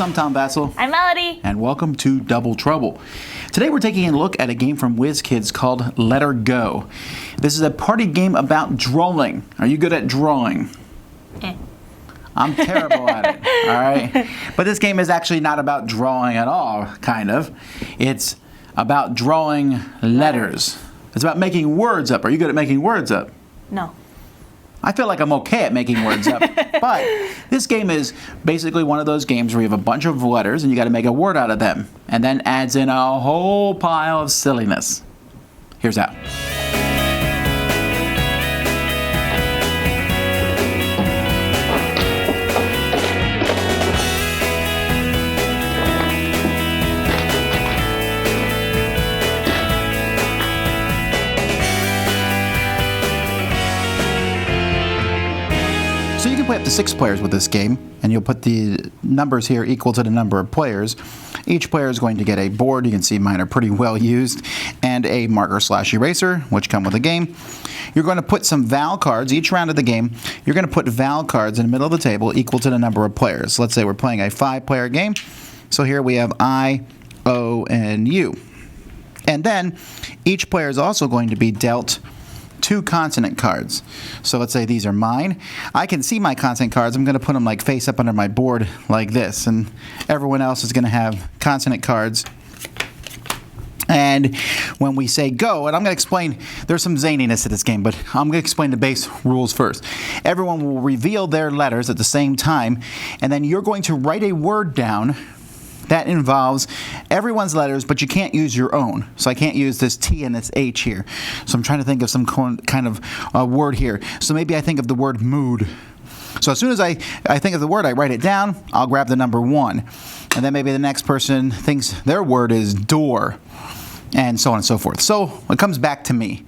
folks, I'm Tom Vassell. I'm Melody. And welcome to Double Trouble. Today we're taking a look at a game from WizKids called Letter Go. This is a party game about drawing. Are you good at drawing? I'm terrible at it, all right? But this game is actually not about drawing at all, kind of. It's about drawing letters. It's about making words up. Are you good at making words up? No. I feel like I'm okay at making words up, but this game is basically one of those games where you have a bunch of letters and you got to make a word out of them, and then adds in a whole pile of silliness. Here's how. So you can play up to 6 players with this game, and you'll put the numbers here equal to the number of players. Each player is going to get a board, you can see mine are pretty well used, and a marker/eraser, which come with the game. You're going to put some vowel cards each round of the game. You're going to put vowel cards in the middle of the table equal to the number of players. Let's say we're playing a 5-player game. So here we have I, O, and U. And then each player is also going to be dealt 2 consonant cards. So let's say these are mine. I can see my consonant cards. I'm going to put them like face up under my board like this, and everyone else is going to have consonant cards. And when we say go, and I'm going to explain, there's some zaniness to this game, but I'm going to explain the base rules first. Everyone will reveal their letters at the same time, and then you're going to write a word down that involves everyone's letters, but you can't use your own. So I can't use this T and this H here. So I'm trying to think of some kind of word here. So maybe I think of the word mood. So as soon as I think of the word, I write it down. I'll grab the number 1. And then maybe the next person thinks their word is door, and so on and so forth. So it comes back to me.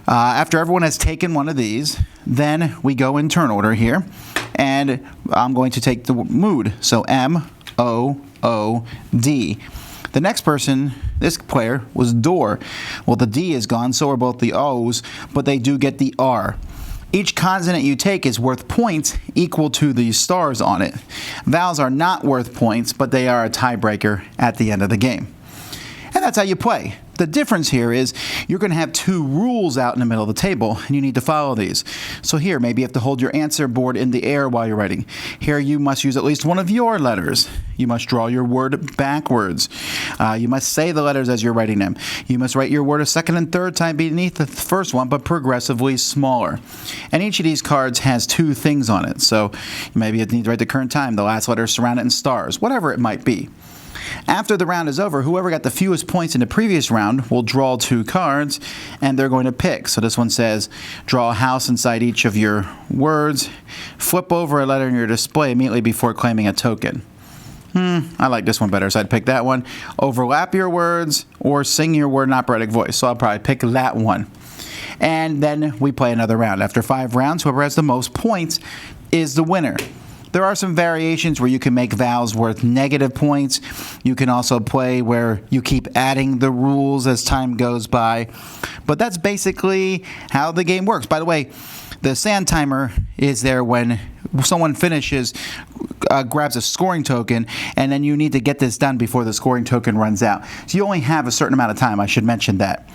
After everyone has taken one of these, then we go in turn order here. And I'm going to take the mood. So M-O-O-D. The next person, this player, was door. Well, the D is gone, so are both the O's, but they do get the R. Each consonant you take is worth points equal to the stars on it. Vowels are not worth points, but they are a tiebreaker at the end of the game. And that's how you play. The difference here is you're going to have 2 rules out in the middle of the table, and you need to follow these. So here, maybe you have to hold your answer board in the air while you're writing. Here, you must use at least one of your letters. You must draw your word backwards. You must say the letters as you're writing them. You must write your word a second and third time beneath the first one, but progressively smaller. And each of these cards has 2 things on it. So maybe you need to write the current time, the last letter surrounded in stars, whatever it might be. After the round is over, whoever got the fewest points in the previous round will draw 2 cards, and they're going to pick. So this one says, draw a house inside each of your words. Flip over a letter in your display immediately before claiming a token. I like this one better, so I'd pick that one. Overlap your words or sing your word in operatic voice. So I'll probably pick that one. And then we play another round. After 5 rounds, whoever has the most points is the winner. There are some variations where you can make vowels worth negative points. You can also play where you keep adding the rules as time goes by. But that's basically how the game works. By the way, the sand timer is there when someone finishes, grabs a scoring token, and then you need to get this done before the scoring token runs out. So you only have a certain amount of time. I should mention that.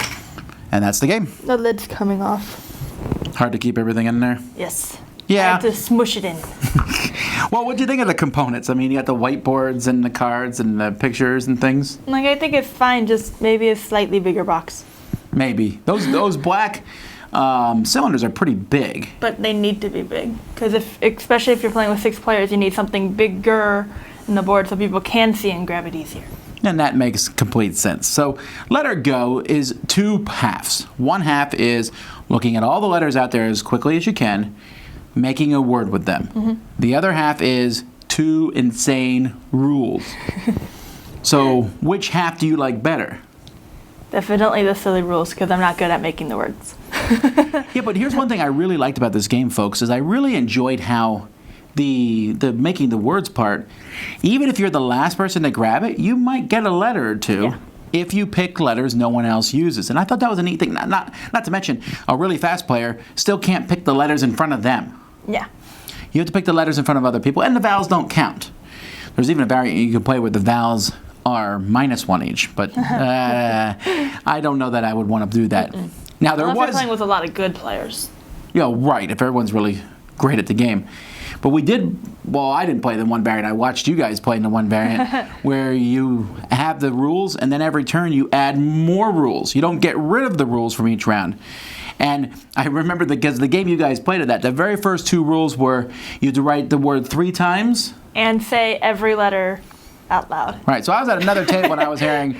And that's the game. The lid's coming off. Hard to keep everything in there? Yes. Yeah. I have to smush it in. Well, what do you think of the components? I mean, you got the whiteboards and the cards and the pictures and things. Like, I think it's fine, just maybe a slightly bigger box. Maybe. Those black cylinders are pretty big. But they need to be big. Because especially if you're playing with 6 players, you need something bigger in the board so people can see and grab it easier. And that makes complete sense. So Letter Go is 2 halves. One half is looking at all the letters out there as quickly as you can, making a word with them. Mm-hmm. The other half is 2 insane rules. So which half do you like better? Definitely the silly rules, because I'm not good at making the words. Yeah, but here's one thing I really liked about this game, folks, is I really enjoyed how the making the words part, even if you're the last person to grab it, you might get a letter or 2. Yeah. If you pick letters no one else uses. And I thought that was a neat thing. Not to mention, a really fast player still can't pick the letters in front of them. Yeah. You have to pick the letters in front of other people, and the vowels don't count. There's even a variant you can play where the vowels are -1 each, but I don't know that I would want to do that. Now there Unless you're was, playing with a lot of good players. right, if everyone's really great at the game. But we did, well, I didn't play the one variant. I watched you guys play in the one variant where you have the rules and then every turn you add more rules. You don't get rid of the rules from each round. And I remember because the game you guys played at that, the very first 2 rules were you had to write the word 3 times. And say every letter out loud. Right, so I was at another table and I was hearing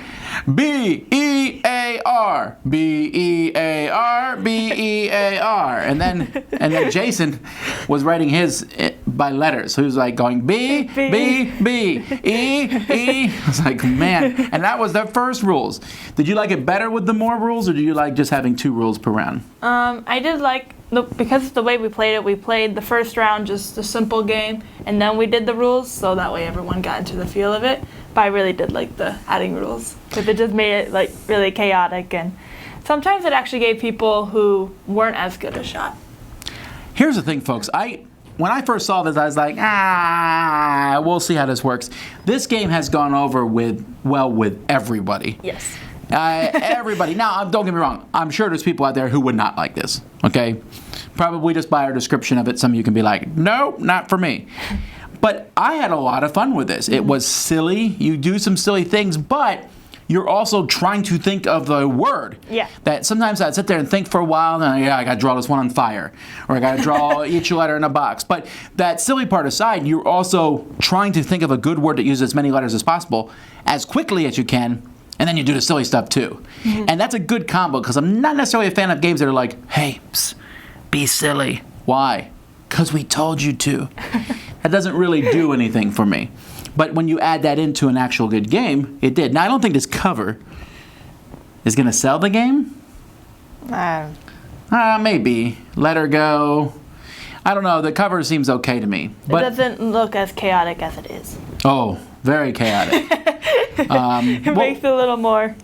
B-E-A-R, B-E-A-R, B-E-A-R. And then Jason was writing his by letters. So he was like going B, B, B, E, E. I was like, man. And that was the first rules. Did you like it better with the more rules, or do you like just having 2 rules per round? I did like, because of the way we played the first round just a simple game, and then we did the rules, so that way everyone got into the feel of it. But I really did like the adding rules, because it just made it like really chaotic, and sometimes it actually gave people who weren't as good a shot. Here's the thing, folks. When I first saw this, I was like, we'll see how this works. This game has gone over with everybody. Yes. Everybody. Now, don't get me wrong. I'm sure there's people out there who would not like this. Okay? Probably just by our description of it, some of you can be like, no, not for me. But I had a lot of fun with this. It was silly. You do some silly things, but you're also trying to think of the word. Yeah. That sometimes I'd sit there and think for a while, and I got to draw this one on fire, or I got to draw each letter in a box. But that silly part aside, you're also trying to think of a good word that uses as many letters as possible, as quickly as you can, and then you do the silly stuff too. And that's a good combo, because I'm not necessarily a fan of games that are like, hey, psst, be silly. Why? Because we told you to. That doesn't really do anything for me. But when you add that into an actual good game, it did. Now, I don't think this cover is going to sell the game. Maybe. Let Her Go. I don't know. The cover seems okay to me. But it doesn't look as chaotic as it is. Oh, very chaotic. It makes it a little more,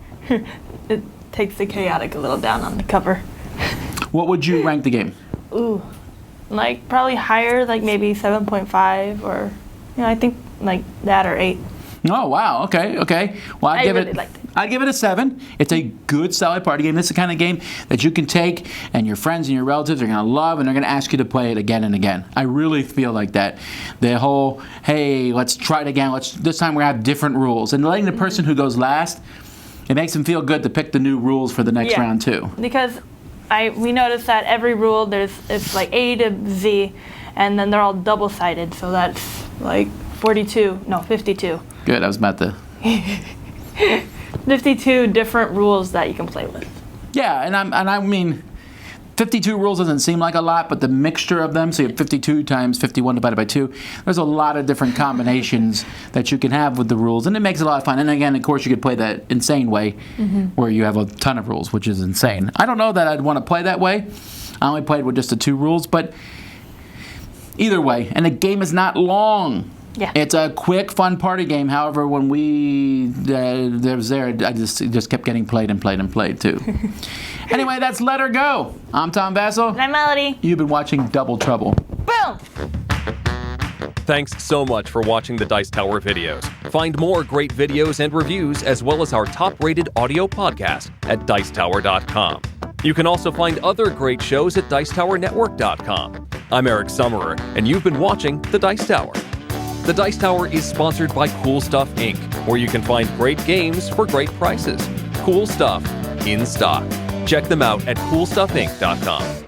it takes the chaotic a little down on the cover. What would you rank the game? Ooh, like probably higher, like maybe 7.5 or, I think like that or 8. Oh, wow. Okay. Well, I really liked it. I'd give it a 7. It's a good solid party game. This is the kind of game that you can take and your friends and your relatives are going to love, and they're going to ask you to play it again and again. I really feel like that. The whole, hey, let's try it again. This time we're going to have different rules. And letting the person who goes last, it makes them feel good to pick the new rules for the next round too. Because we noticed that every rule it's like A to Z, and then they're all double-sided, so that's like 52. Good. I was about to. 52 different rules that you can play with. Yeah, and I mean, 52 rules doesn't seem like a lot, but the mixture of them, so you have 52 times 51 divided by 2, there's a lot of different combinations that you can have with the rules, and it makes it a lot of fun. And again, of course, you could play that insane way where you have a ton of rules, which is insane. I don't know that I'd want to play that way. I only played with just the 2 rules, but either way, and the game is not long. Yeah. It's a quick, fun party game. However, when I just kept getting played too. Anyway, that's Let Her Go. I'm Tom Vassell. And I'm Melody. You've been watching Double Trouble. Boom! Thanks so much for watching the Dice Tower videos. Find more great videos and reviews, as well as our top-rated audio podcast at Dicetower.com. You can also find other great shows at Dicetowernetwork.com. I'm Eric Summerer, and you've been watching The Dice Tower. The Dice Tower is sponsored by Cool Stuff Inc., where you can find great games for great prices. Cool stuff in stock. Check them out at CoolStuffInc.com.